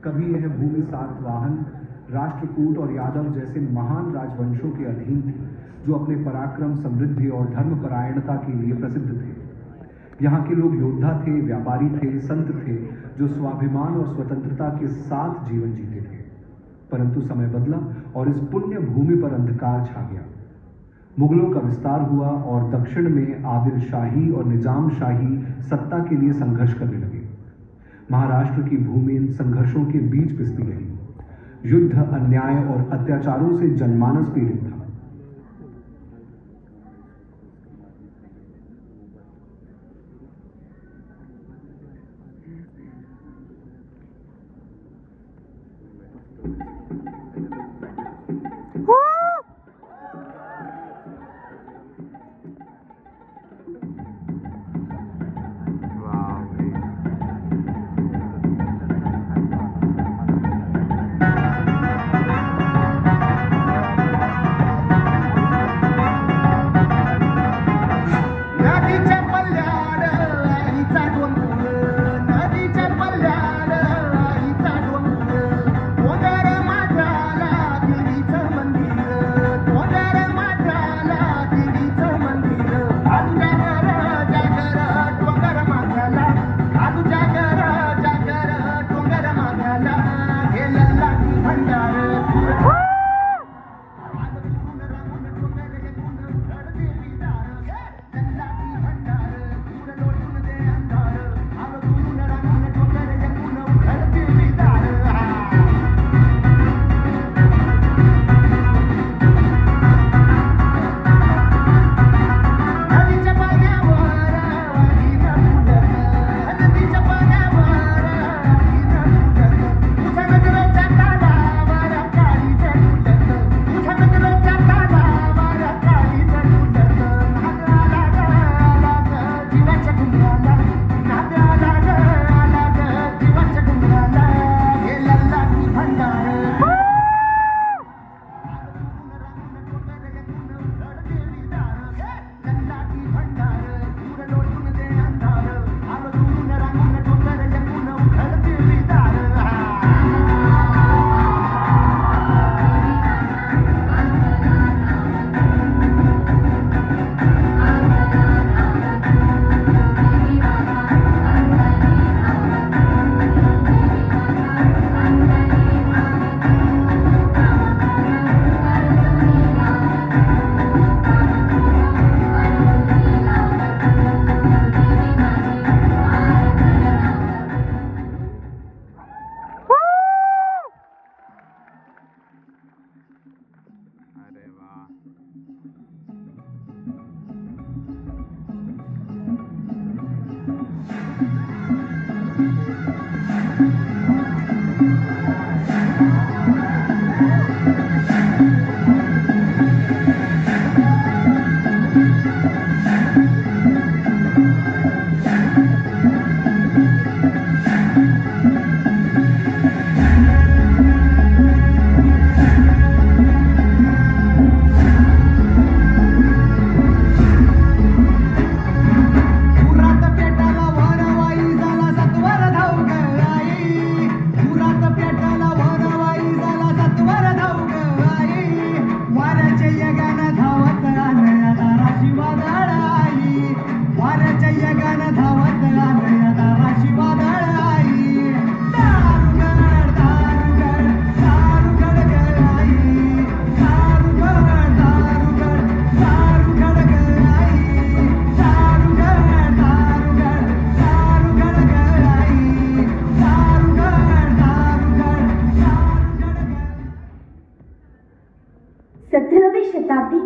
कभी यह भूमि सातवाहन, राष्ट्रकूट और यादव जैसे महान राजवंशों के अधीन थी, जो अपने पराक्रम, समृद्धि और धर्मपरायणता के लिए प्रसिद्ध थे। यहाँ के लोग योद्धा थे, व्यापारी थे, संत थे, जो स्वाभिमान और स्वतंत्रता के साथ जीवन जीते थे। परंतु समय बदला और इस पुण्य भूमि पर अंधकार छा गया। मुगलों का विस्तार हुआ और दक्षिण में आदिल शाही और निजाम शाही सत्ता के लिए संघर्ष करने लगे। महाराष्ट्र की भूमि इन संघर्षों के बीच पिसती रही। युद्ध, अन्याय और अत्याचारों से जनमानस पीड़ित था।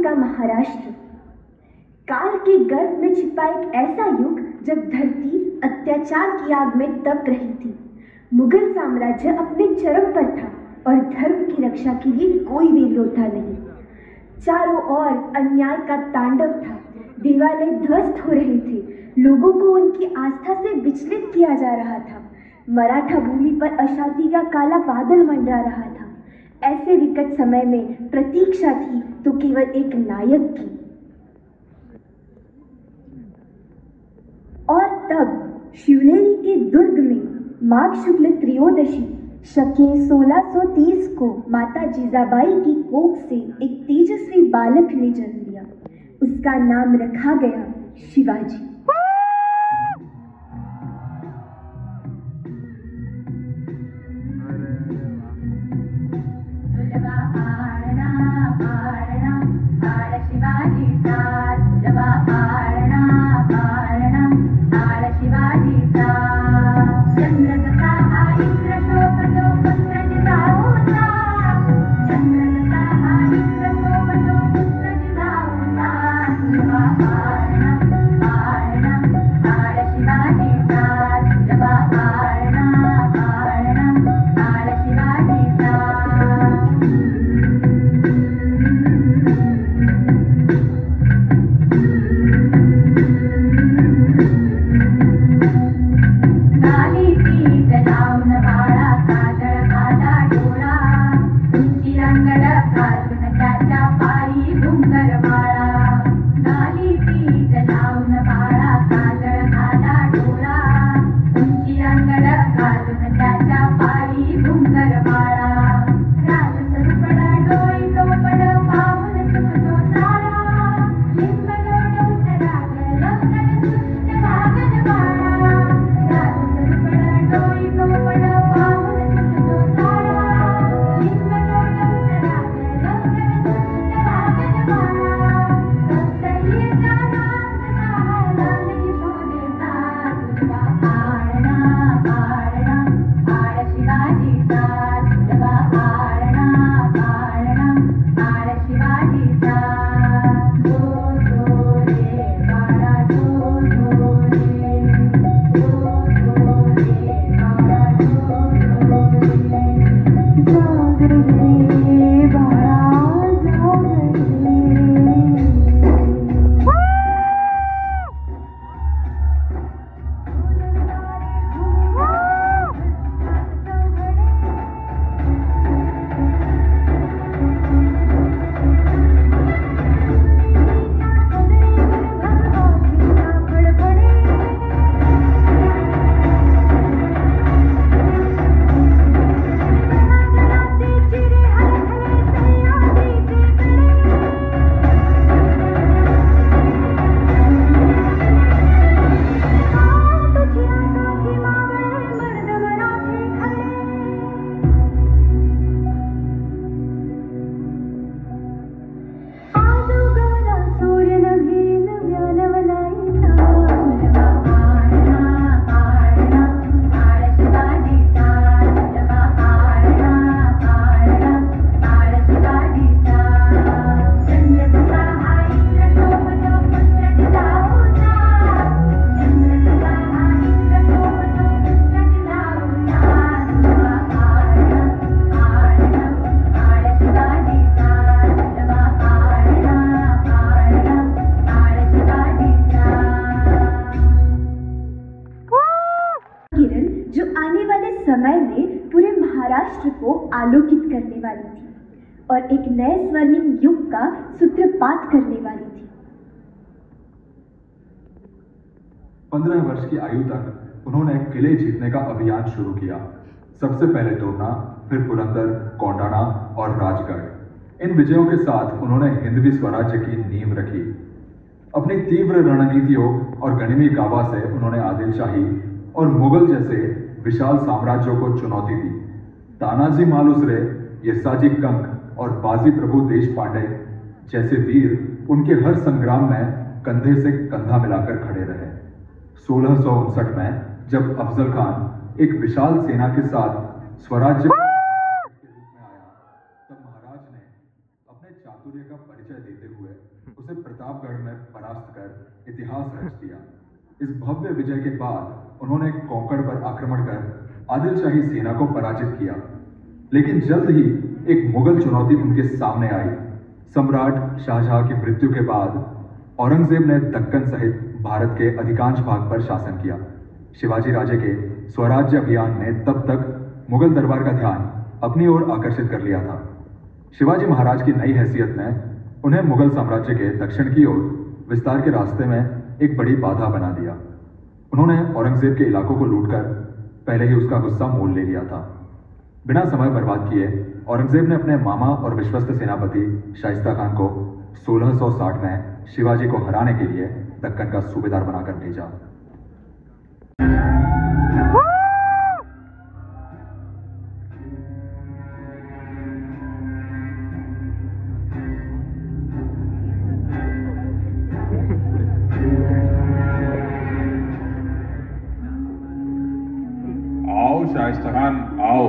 महाराष्ट्र काल के गर्भ में छिपा एक ऐसा युग जब धरती अत्याचार की आग में तप रही थी। मुगल साम्राज्य अपने चरम पर था और धर्म की रक्षा के लिए कोई भी योद्धा नहीं। चारों ओर अन्याय का तांडव था। देवालय ध्वस्त हो रहे थे, लोगों को उनकी आस्था से विचलित किया जा रहा था। मराठा भूमि पर अशांति का काला बादल मंडरा रहा था। ऐसे विकट समय में प्रतीक्षा थी तो केवल एक नायक की। और तब शिवनेरी के दुर्ग में माघ शुक्ल त्रयोदशी शके 1630 को माता जीजाबाई की कोख से एक तेजस्वी बालक ने जन्म लिया। उसका नाम रखा गया शिवाजी। महाराष्ट्र को आलोकित करने वाली थी और एक नए स्वर्णिम युग का सूत्रपात करने वाली थी। 15 वर्ष की आयु तक उन्होंने किले जीतने का अभियान शुरू किया। सबसे पहले तोरना, फिर पुरंदर, कोंडाना और राजगढ़। इन विजयों के साथ उन्होंने हिंदवी स्वराज्य की नींव रखी। अपनी तीव्र रणनीतियों और गनिमी गावा से उन्होंने आदिल शाही और मुगल जैसे विशाल साम्राज्यों को चुनौती दी। तानाजी मालुसरे, यसाजी कंक और बाजी प्रभु देश पांडे जैसे वीर उनके हर संग्राम में कंधे से कंधा मिलाकर खड़े रहे। 1659 में जब अफजल खान एक विशाल सेना के साथ स्वराज्य के रूप में आया, तब महाराज ने अपने चातुर्य का परिचय देते हुए उसे प्रतापगढ़ में परास्त कर इतिहास रच दिया। इस भव्य विजय के बाद उन्होंने कोंकण पर आक्रमण कर आदिल शाही सेना को पराजित किया। लेकिन जल्द ही एक मुगल चुनौती उनके सामने आई। सम्राट शाहजहां की मृत्यु के बाद औरंगजेब ने दक्कन सहित भारत के अधिकांश भाग पर शासन किया। शिवाजी राजे के स्वराज्य अभियान ने तब तक मुगल दरबार का ध्यान अपनी ओर आकर्षित कर लिया था। शिवाजी महाराज की नई हैसियत ने उन्हें मुगल साम्राज्य के दक्षिण की ओर विस्तार के रास्ते में एक बड़ी बाधा बना दिया। उन्होंने औरंगजेब के इलाकों को लूटकर पहले ही उसका गुस्सा मोल ले लिया था। बिना समय बर्बाद किए औरंगजेब ने अपने मामा और विश्वस्त सेनापति शाइस्ता खान को 1660 में शिवाजी को हराने के लिए दक्कन का सूबेदार बनाकर भेजा। आओ शाइस्ता खान, आओ।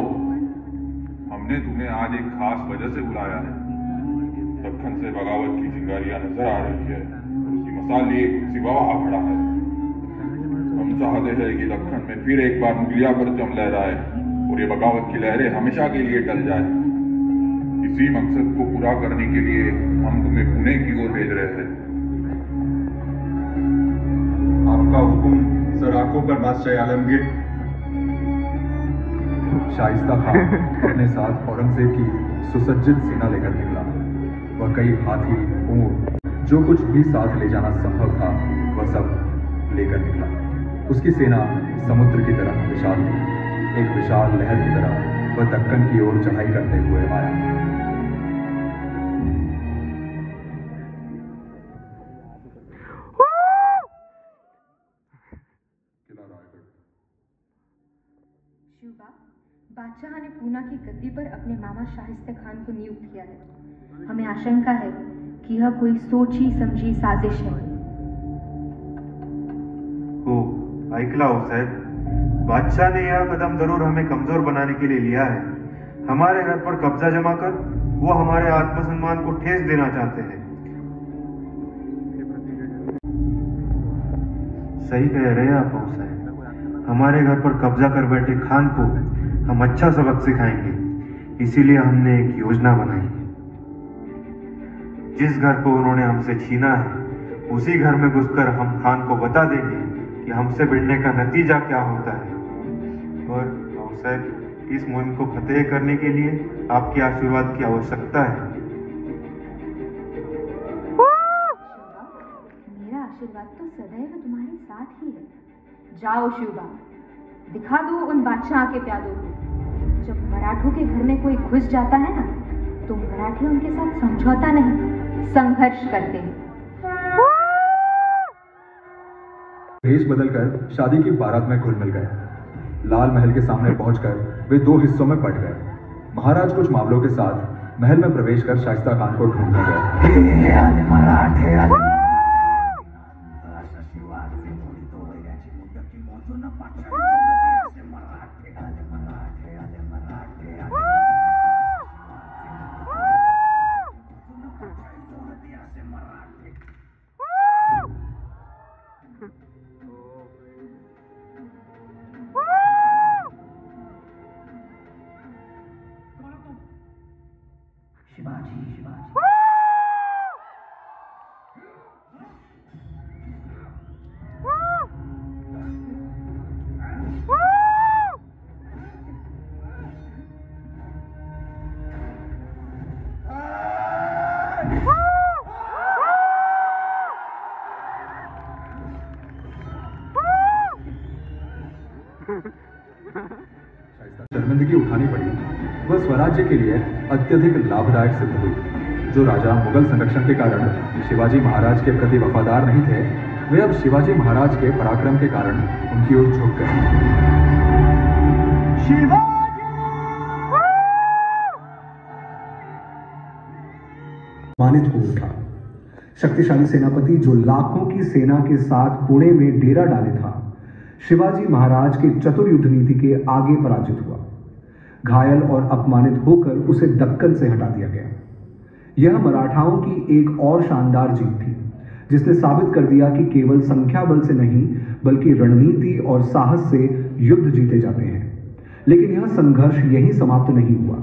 हमने तुम्हें आज एक खास वजह से बुलाया है। दक्कन से बगावत की चिंगारियां नजर आ रही है, उसकी मसाल लिए कुर्सी बाबा खड़ा है। हम चाहते हैं कि दक्कन में फिर एक बार मुगलिया परचम लहराए और ये बगावत की लहरें हमेशा के लिए टल जाए। इसी मकसद को पूरा करने के लिए हम तुम्हें पुणे की ओर भेज रहे हैं। आपका हुक्म सर, आंखों पर बादशाह आलमगीर। शाइस्ता खान अपने साथ औरंगजेब की सुसज्जित सेना लेकर निकला। वह कई हाथी, ऊंट, जो कुछ भी साथ ले जाना संभव था वह सब लेकर निकला। उसकी सेना समुद्र की तरह विशाल थी। एक विशाल लहर की तरह वह दक्कन की ओर चढ़ाई करते हुए आया। शिवबा, बादशाह ने पूना की गद्दी पर अपने मामा शाहिस्ते खान को नियुक्त किया है। हमें आशंका है कि यह कोई सोची समझी साजिश है। हो, ऐकला हो साहब, बादशाह ने यह कदम जरूर हमें कमजोर बनाने के लिए लिया है। हमारे घर पर कब्जा जमा कर वो हमारे आत्मसम्मान को ठेस देना चाहते हैं। सही कह रहे हैं आप साहब। हमारे घर पर कब्जा कर बैठे खान को हम अच्छा सबक सिखाएंगे, इसीलिए हमने एक योजना बनाई है। जिस घर को उन्होंने हमसे छीना है उसी घर में घुसकर हम खान को बता देंगे कि हमसे भिड़ने का नतीजा क्या होता है। और साहब, इस मुहिम को फतेह करने के लिए आपके आशीर्वाद की आवश्यकता है। मेरा आशीर्वाद तो सदैव तुम्हारे साथ ही है। जाओ शिवबा, दिखा दो उन बादशाह के प्यादों को। जब मराठों के घर में कोई घुस जाता है ना, तो मराठी उनके साथ समझौता नहीं, संघर्ष करते हैं। भेष बदलकर शादी की बारात में घुल मिल गए। लाल महल के सामने पहुंचकर वे दो हिस्सों में बंट गए। महाराज कुछ मामलों के साथ महल में प्रवेश कर शाइस्ता खान को ढूंढने गए। शर्मिंदगी उठानी पड़ी। वह स्वराज्य के लिए अत्यधिक लाभदायक सिद्ध हुई। जो राजा मुगल संरक्षण के कारण शिवाजी महाराज के प्रति वफादार नहीं थे, वे अब शिवाजी महाराज के पराक्रम के कारण उनकी ओर झुक गए। मानित हो उठा। शक्तिशाली सेनापति जो लाखों की सेना के साथ पुणे में डेरा डाले था, शिवाजी महाराज के चतुर युद्ध नीति के आगे पराजित हुआ। घायल और अपमानित होकर उसे दक्कन से हटा दिया गया। यह मराठाओं की एक और शानदार जीत थी, जिसने साबित कर दिया कि केवल संख्या बल से नहीं बल्कि रणनीति और साहस से युद्ध जीते जाते हैं। लेकिन यह संघर्ष यहीं समाप्त नहीं हुआ।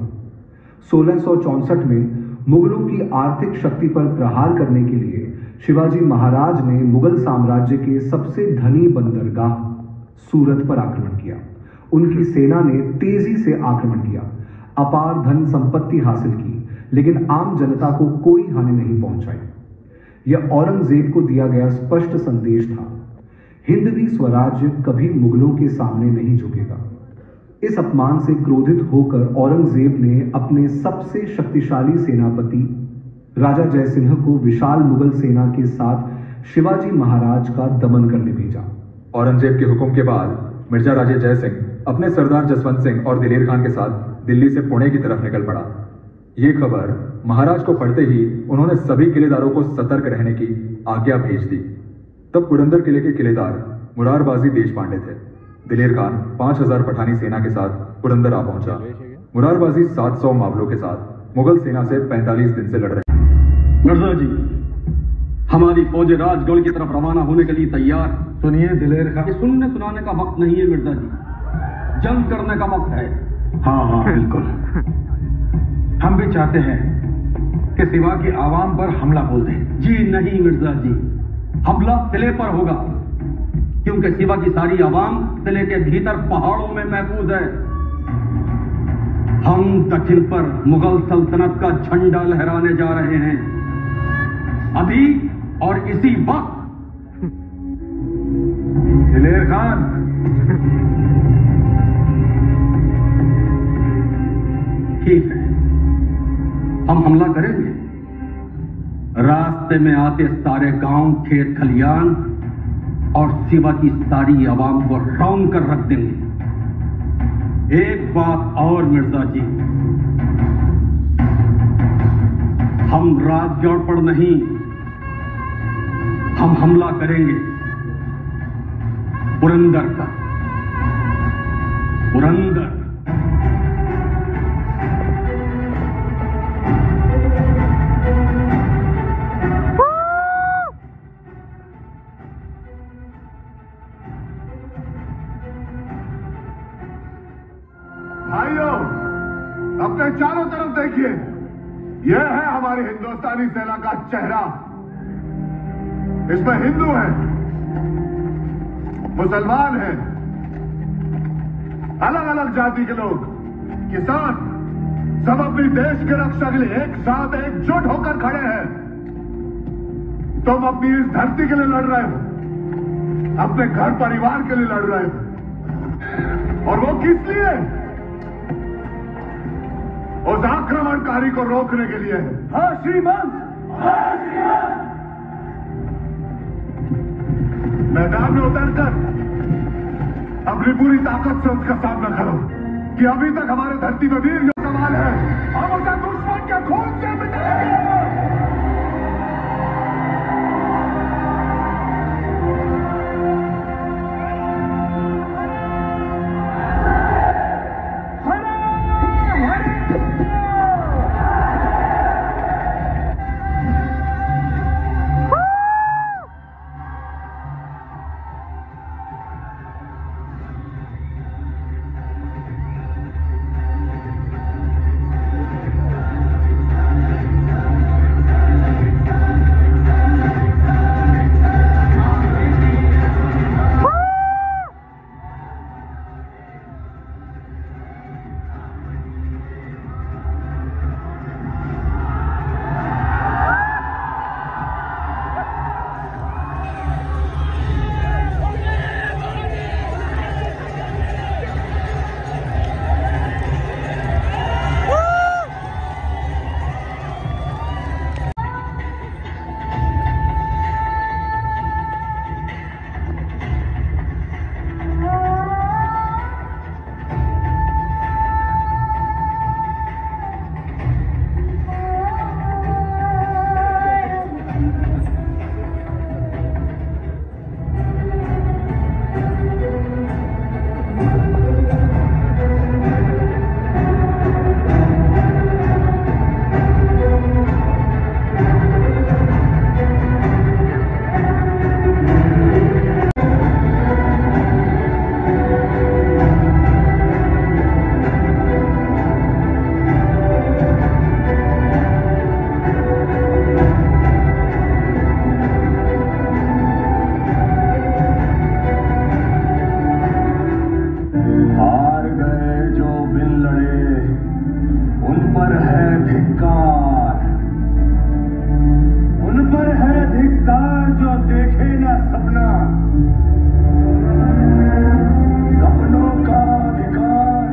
1664 में मुगलों की आर्थिक शक्ति पर प्रहार करने के लिए शिवाजी महाराज ने मुगल साम्राज्य के सबसे धनी बंदरगाह सूरत पर आक्रमण किया। उनकी सेना ने तेजी से आक्रमण किया, अपार धन संपत्ति हासिल की, लेकिन आम जनता को कोई हानि नहीं पहुंचाई। यह औरंगजेब को दिया गया स्पष्ट संदेश था, हिंदवी स्वराज्य कभी मुगलों के सामने नहीं झुकेगा। इस अपमान से क्रोधित होकर औरंगजेब ने अपने सबसे शक्तिशाली सेनापति राजा जयसिंह को विशाल मुगल सेना के साथ शिवाजी महाराज का दमन करने भेजा। औरंगजेब के हुक्म के बाद मिर्जा राजे जयसिंह अपने सरदार जसवंत सिंह और दिलेर खान के साथ दिल्ली से पुणे की तरफ निकल पड़ा। ये खबर महाराज को पढ़ते ही उन्होंने सभी किलेदारों को सतर्क रहने की आज्ञा भेज दी। तब पुरंदर किले के किलेदार मुरारबाजी देशपांडे थे। दिलेर खान 5000 पठानी सेना के साथ पुरंदर आ पहुंचा। मुरारबाजी 700 मावलों के साथ मुगल सेना से 45 दिन से लड़ रहे। मिर्जा जी, हमारी फौजें राजगढ़ की तरफ रवाना होने के लिए तैयार। सुनिए दिलेर खान, ये सुनने सुनाने का वक्त नहीं है मिर्जा जी, जंग करने का वक्त है। हाँ बिल्कुल। हम भी चाहते हैं कि सिवा की आवाम पर हमला बोल दें। जी नहीं मिर्जा जी, हमला किले पर होगा, क्योंकि सिवा की सारी आवाम किले के भीतर पहाड़ों में महफूज है। हम दक्षिण पर मुगल सल्तनत का झंडा लहराने जा रहे हैं अभी और इसी वक्त। दिलेर खान, ठीक है, हम हमला करेंगे। रास्ते में आते सारे गांव, खेत खलियान और सिवा की सारी आवाम को रौंद कर रख देंगे। एक बात और मिर्जा जी, हम राजगढ़ पर नहीं, हम हमला करेंगे पुरंदर पर। पुरंदर भाइयों, अपने चारों तरफ देखिए, यह है हमारी हिंदुस्तानी सेना का चेहरा। इसमें हिंदू हैं, मुसलमान हैं, अलग अलग जाति के लोग, किसान, सब अपनी देश के रक्षा के लिए एक साथ एकजुट होकर खड़े हैं। तुम अपनी इस धरती के लिए लड़ रहे हो, अपने घर परिवार के लिए लड़ रहे हो, और वो किस लिए? उस आक्रमणकारी को रोकने के लिए है। हाँ श्रीमान, मैदान में उतरकर अपनी पूरी ताकत से उसका सामना करो कि अभी तक हमारे धरती में वीर जो सवाल है, हम उसे दुश्मन के खून से मिटाएंगे। सपनों का अधिकार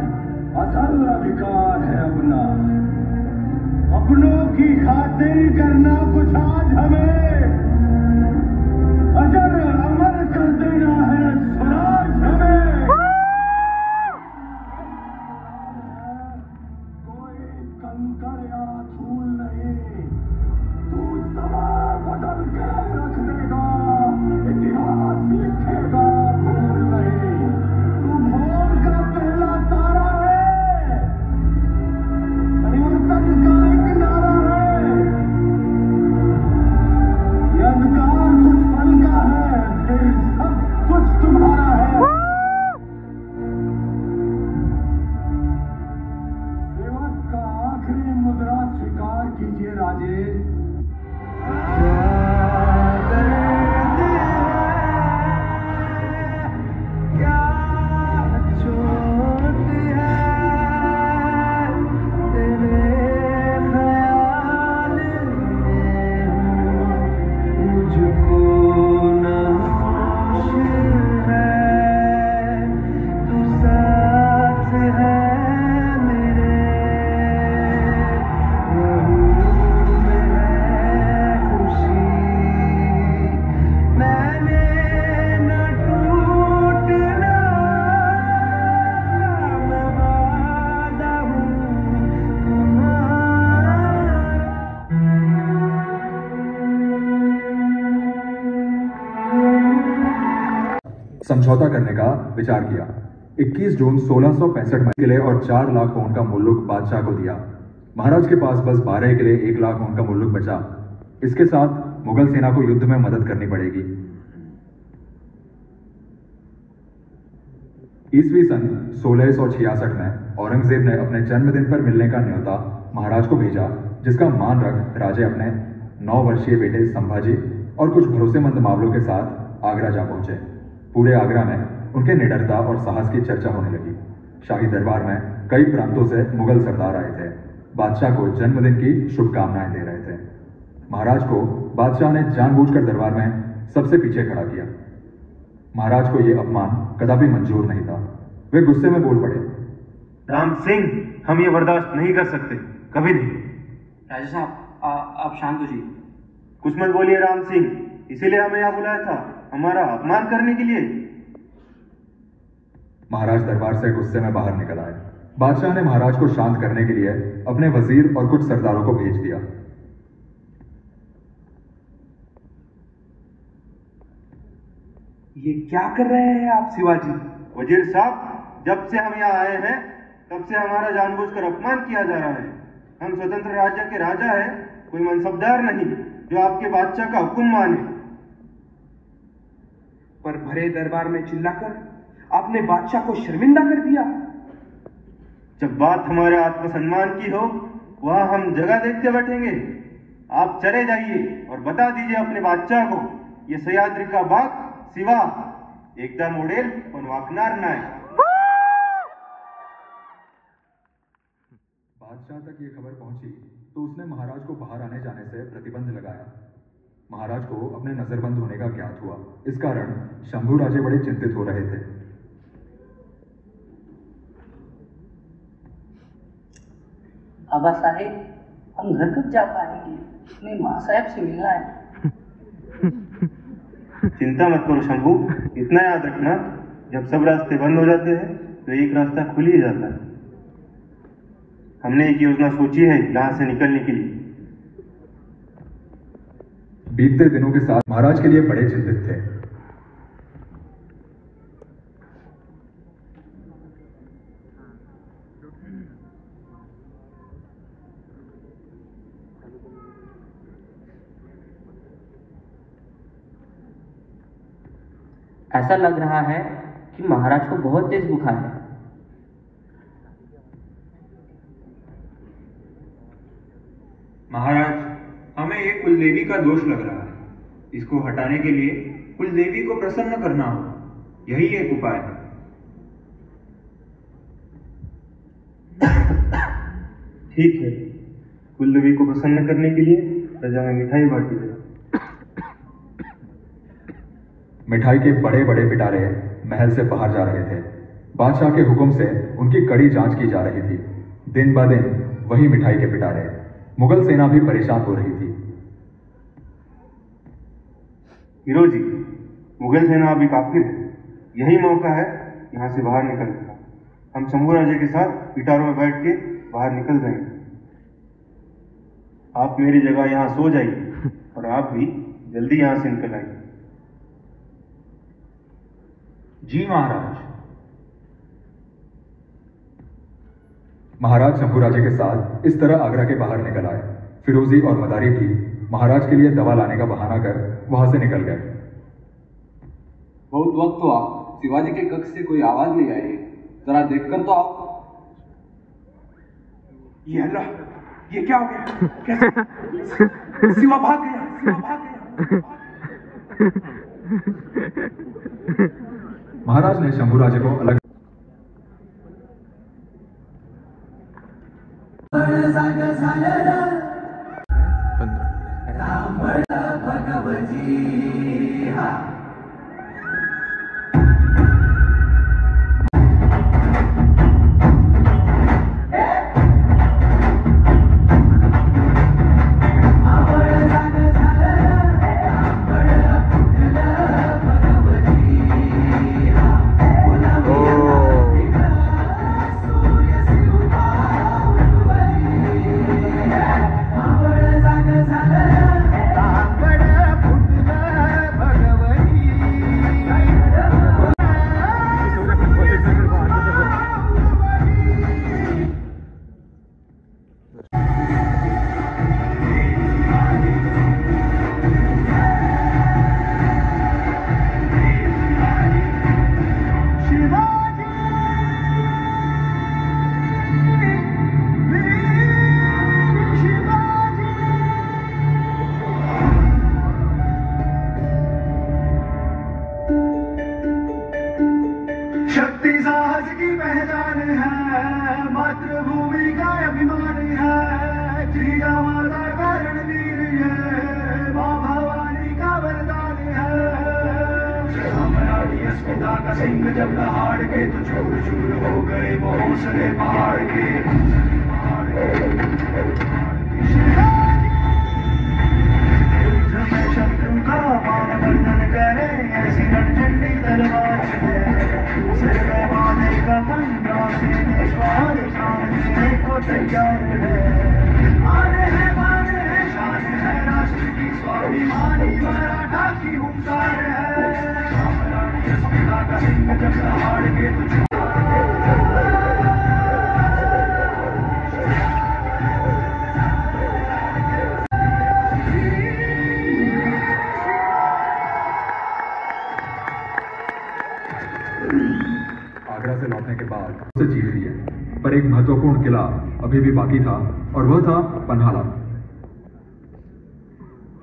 समझौता करने का विचार किया। 21 जून 1665 में किले और 4 लाख ऊन का मुल्लुक बादशाह को दिया। महाराज के पास बस 12 किले 1 लाख ऊन का मुल्लुक बचा। इसके साथ मुगल सेना को युद्ध में मदद करनी पड़ेगी। ईस्वी सन 1666 में औरंगजेब ने अपने जन्मदिन पर मिलने का न्योता महाराज को भेजा, जिसका मान रख राजे अपने 9 वर्षीय बेटे संभाजी और कुछ भरोसेमंद मावलों के साथ आगरा जा पहुंचे। पूरे आगरा में उनके निडरता और साहस की चर्चा होने लगी। शाही दरबार में कई प्रांतों से मुगल सरदार आए थे, बादशाह को जन्मदिन की शुभकामनाएं दे रहे थे। महाराज को बादशाह ने जानबूझकर दरबार में सबसे पीछे खड़ा किया। महाराज को यह अपमान कदापि मंजूर नहीं था। वे गुस्से में बोल पड़े, राम सिंह, हम ये बर्दाश्त नहीं कर सकते, कभी नहीं। राजा साहब, आप शांत हो जी। कुछ मत बोलिए राम सिंह, इसीलिए हमें यहाँ बुलाया था, हमारा अपमान करने के लिए। महाराज दरबार से गुस्से में बाहर निकल आए। बादशाह ने महाराज को शांत करने के लिए अपने वजीर और कुछ सरदारों को भेज दिया। ये क्या कर रहे हैं आप शिवाजी? वजीर साहब, जब से हम यहाँ आए हैं तब से हमारा जानबूझकर अपमान किया जा रहा है। हम स्वतंत्र राज्य के राजा हैं, कोई मनसबदार नहीं जो आपके बादशाह का हुक्म माने। पर भरे दरबार में चिल्लाकर आपने बादशाह को शर्मिंदा कर दिया। जब बात हमारे आत्मसम्मान की हो, वहां हम जगह देखते बैठेंगे। आप चले जाइए और बता दीजिए अपने बादशाह को, ये सह्याद्री का बाग शिवा एकदम उड़ेल पण वाकणार नाही। बादशाह तक ये खबर पहुंची तो उसने महाराज को बाहर आने जाने से प्रतिबंध लगाया। महाराज को अपने नजरबंद होने का ज्ञात हुआ। इस कारण शंभू राजे बड़े चिंतित हो रहे थे। बाबा साहेब, हम घर कब जा पाएंगे? अपने माँ साहब से मिलना है। चिंता मत करो शंभू, इतना याद रखना, जब सब रास्ते बंद हो जाते हैं तो एक रास्ता खुल ही जाता है। हमने एक योजना सोची है यहाँ से निकलने के लिए। बीतते दिनों के साथ महाराज के लिए बड़े चिंतित थे। ऐसा लग रहा है कि महाराज को बहुत तेज बुखार है। महाराज, हमें ये कुलदेवी का दोष लग रहा है। इसको हटाने के लिए कुलदेवी को प्रसन्न करना होगा, यही एक उपाय है। ठीक है, कुलदेवी को प्रसन्न करने के लिए प्रजा में मिठाई बांटी जाए। मिठाई के बड़े बड़े पिटारे महल से बाहर जा रहे थे। बादशाह के हुक्म से उनकी कड़ी जांच की जा रही थी। दिन ब दिन वही मिठाई के पिटारे। मुगल सेना भी परेशान हो रही थी। हीरो जी, मुगल सेना अभी काफिर है, यही मौका है यहाँ से बाहर निकलने का। हम शंभू राजे के साथ पिटारों में बैठ के बाहर निकल जाएंगे। आप मेरी जगह यहाँ सो जाइए और आप भी जल्दी यहाँ से निकल आइए। जी महाराज। महाराज शंभू राजे के साथ इस तरह आगरा के बाहर निकल आए। फिरोजी और मदारी भी महाराज के लिए दवा लाने का बहाना कर वहां से निकल गए। बहुत वक्त हुआ, शिवाजी के कक्ष से कोई आवाज नहीं आई, जरा देखकर तो आओ। ये अल्लाह, ये क्या हो गया? कैसे? शिवा भाग गया, शिवा भाग गया। महाराज ने शंभू राजे को अलग भवानी का अभिमानी है, जिया माता का रणवीर है, माँ भवानी का वरदान है। हमारी अस्मिता का सिंह जब दहाड़ के तो चूर चूर हो गए वो हौसले पहाड़ के। शत्रु का वर्णन करे ऐसी नटचंडी तलवार से, सिर में बांधे का पंजा से निस्वार सामने को तैयार है। आने हैं शान है राष्ट्र की स्वाभिमानी मराठा की हुंकार है। अस्मिता का सिंह जब दहाड़ के तो आगरा से लौटने के बाद उसे जीत ली है, पर एक महत्वपूर्ण किला अभी भी बाकी था और वह था पन्हाला।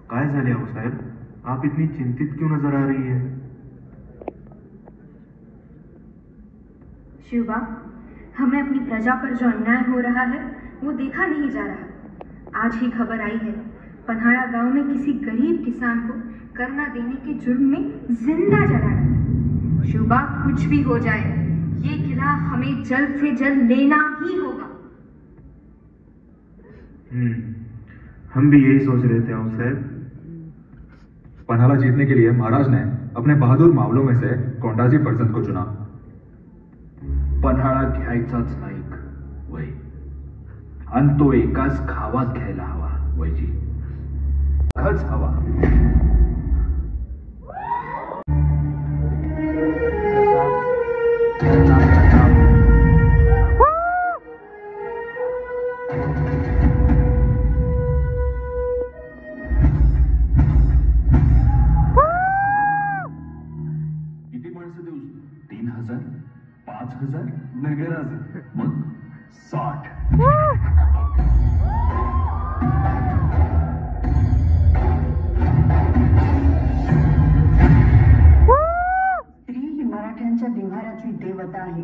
काय झाले आऊ साहेब, आप इतनी चिंतित क्यों नजर आ रही है? शिवबा, हमें अपनी प्रजा पर जो अन्याय हो रहा है वो देखा नहीं जा रहा। आज ही खबर आई है पन्हाड़ा गांव में किसी गरीब किसान को करना देने के जुर्म में जिंदा जला डाला। शिवबा, कुछ भी हो जाए ये किला हमें जल्द से जल्द लेना ही होगा। हम भी यही सोच रहे थे आऊ साहेब। पन्हाला जीतने के लिए महाराज ने अपने बहादुर मावलों में से कोंडाजी फरजंद को चुना। पन्हाळा घ्यायचाच नाही वय, आणि तो एकाच खावात घ्यायला हवा वयजी, खच हवा। किती माणसं देऊ? 3000, 5000 नगराज, मग 60। स्त्री ही मराठ्यांच्या देव्हाऱ्यातली देवता आहे,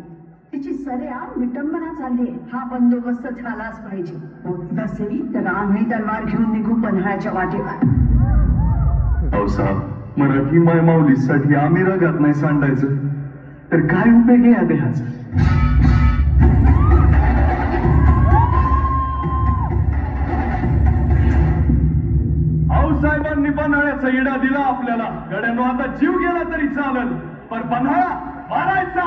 तिची सरेआम विटंबना चालली आहे। हा बंदोबस्त झालाच पाहिजे। होत नसेल तर आम्ही तलवार घेऊन निघू पन्हाळ्याच्या वाटेवर। साहेब, मराठी मायमाऊलीसाठी आम्ही रगात नाही सांडायचं तर काय उपयोग आहे या देहाचा? आऊसाहेबांनी पन्हाळ्याचा इडा दिला आपल्याला। गड्यानो आता जीव गेला तरी चालेल, पण पन्हाळा मारायचा।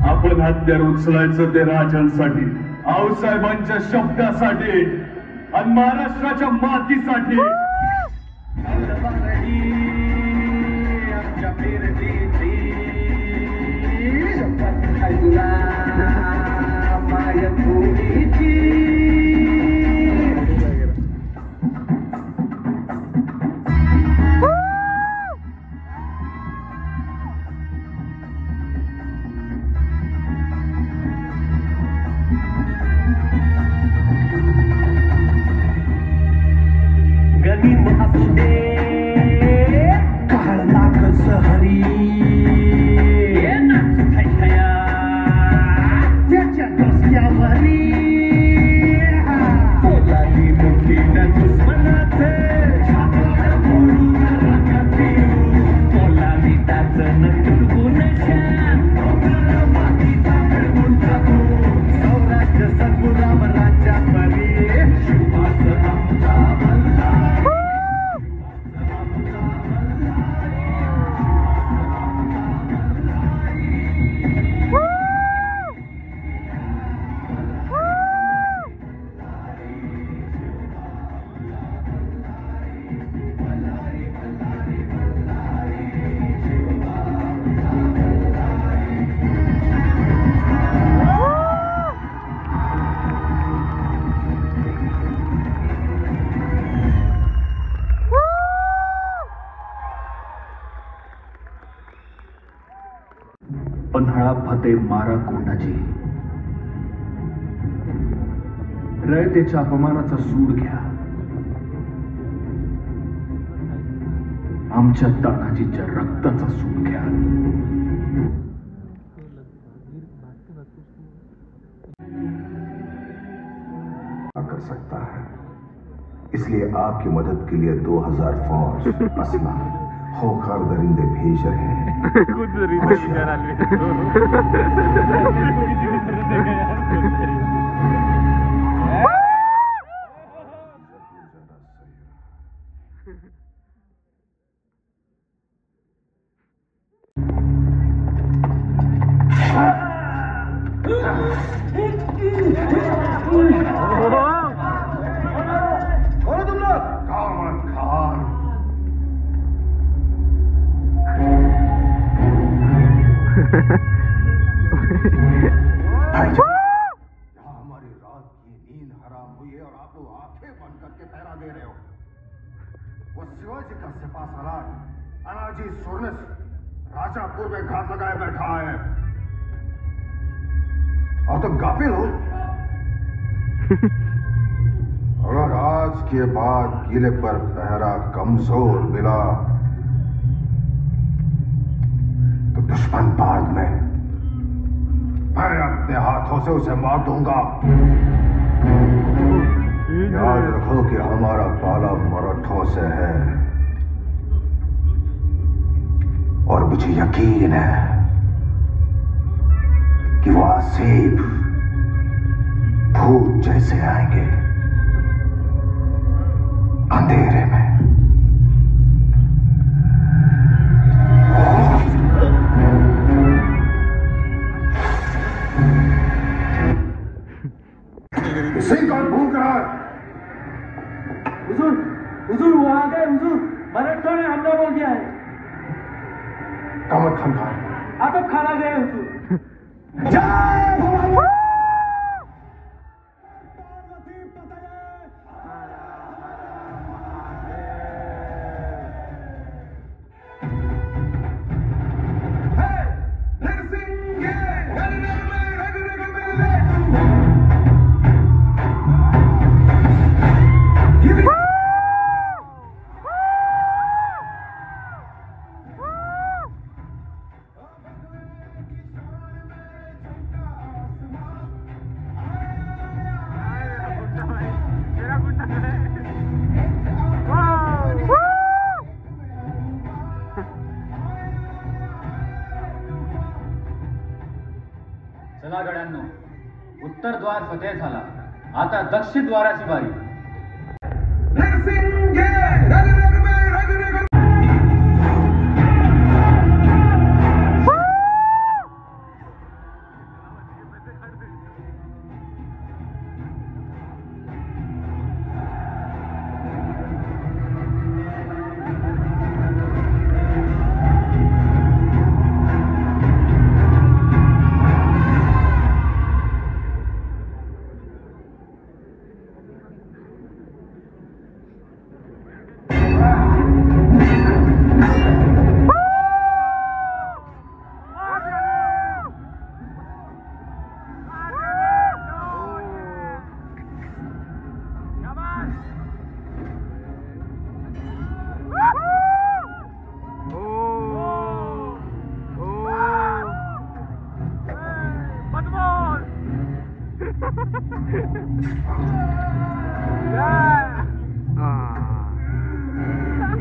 आपण हत्यार उचलायचं ते राजांसाठी, आऊसाहेबांच्या शब्दासाठी आणि महाराष्ट्राच्या मातीसाठी। गनीम असू दे काळ नाकस हरी, नाचू थैथया त्याच्या डोसक्यावरी। पन्हाळा फते मारा कोंडाजी. रयतेच्या अपमानाचा सूड घ्या. आमच्या तानाजीच्या रक्ताचा सूड घ्या. कर सकता है, इसलिए आपकी मदद के लिए 2000 फौज असला होकर दरिंदे भेज रहे हैं. हमारी रात की नींद हराम हुई है और आप लोग आंखें बंद करके पहरा दे रहे हो. वो शिवाजी का सिपा सालार अनाजी सुरनस राजापुर में घात लगाए बैठा है और तुम गाफिल हो. अगर आज के बाद किले पर पहरा कमजोर मिला तो दुश्मन बाद में मैं अपने हाथों से उसे मार दूंगा. याद रखो कि हमारा पाला मराठों से है और मुझे यकीन है कि वो आसिफ भूत जैसे आएंगे अंधेरे में. इसे कौन भूख रहा है? हुजूर, हुजूर वो आ गए हुजूर. मराठों ने हमला बोल दिया है. कामत खान कहाँ? आदब खाना गए हुजूर. जय भवानी. चला गड्यांनो, उत्तर द्वार फतेह झाला. आता दक्षिण द्वाराची बारी.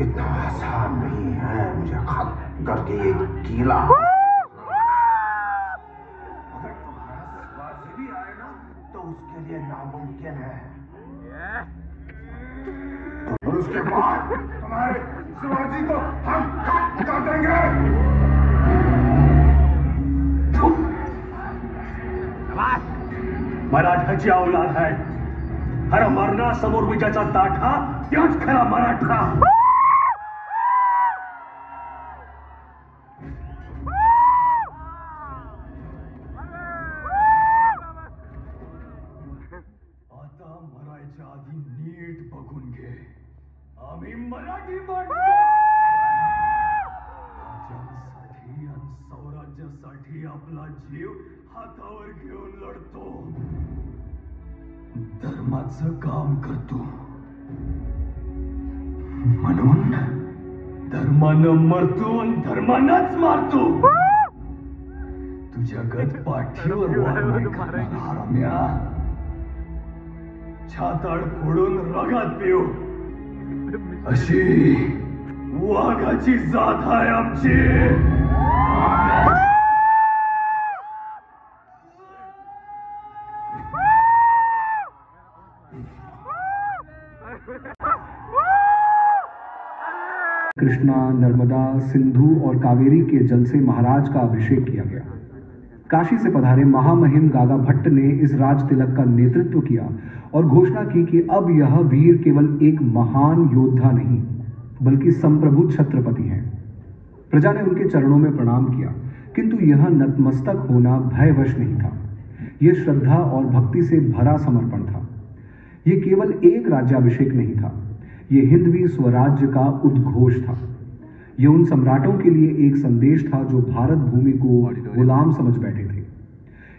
इतना आसान नहीं है मुझे खत्म करके ये किला. अगर तुम्हारा शिवाजी भी आए ना तो उसके लिए नामुमकिन है. और उसके बाद तुम्हारे शिवाजी को हम खत्म कर देंगे. मराठाची औलाद आहे. हर मरणा समोर विजयाचा ताठा त्याच खरा मराठा. आता मरायच्या आधी नीट बघून घे. आम्ही मराठी माणसं. राज्यासाठी आणि स्वराज्यासाठी आपला हातावर घेऊन लढतो, धर्माचं काम करतो, म्हणून धर्मानं मरतो आणि धर्मानंच मारतो. तुझ्या गत पाठीवर वार नाही करणार हराम्या. छाताड फोडून रगात पिऊ अशी वाघाची जात आहे आमची. कृष्णा, नर्मदा, सिंधु और कावेरी के जल से महाराज का अभिषेक किया गया. काशी से पधारे महामहिम गागा भट्ट ने इस राज तिलक का नेतृत्व किया और घोषणा की कि अब यह वीर केवल एक महान योद्धा नहीं बल्कि संप्रभु छत्रपति हैं. प्रजा ने उनके चरणों में प्रणाम किया, किंतु यह नतमस्तक होना भयवश नहीं था. यह श्रद्धा और भक्ति से भरा समर्पण था. यह केवल एक राज्याभिषेक नहीं था, यह हिंदवी स्वराज्य का उद्घोष था. यह उन सम्राटों के लिए एक संदेश था जो भारत भूमि को गुलाम समझ बैठे थे.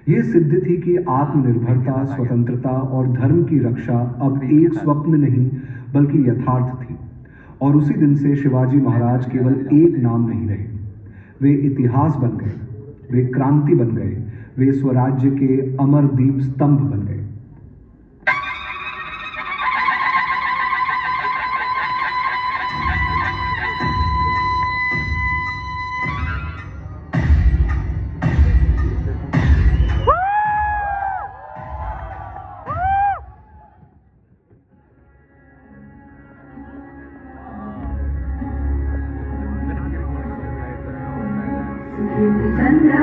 यह सिद्ध थी कि आत्मनिर्भरता, स्वतंत्रता और धर्म की रक्षा अब एक स्वप्न नहीं बल्कि यथार्थ थी. और उसी दिन से शिवाजी महाराज केवल एक नाम नहीं रहे, वे इतिहास बन गए, वे क्रांति बन गए, वे स्वराज्य के अमर दीप स्तंभ बन गए. चंद्रा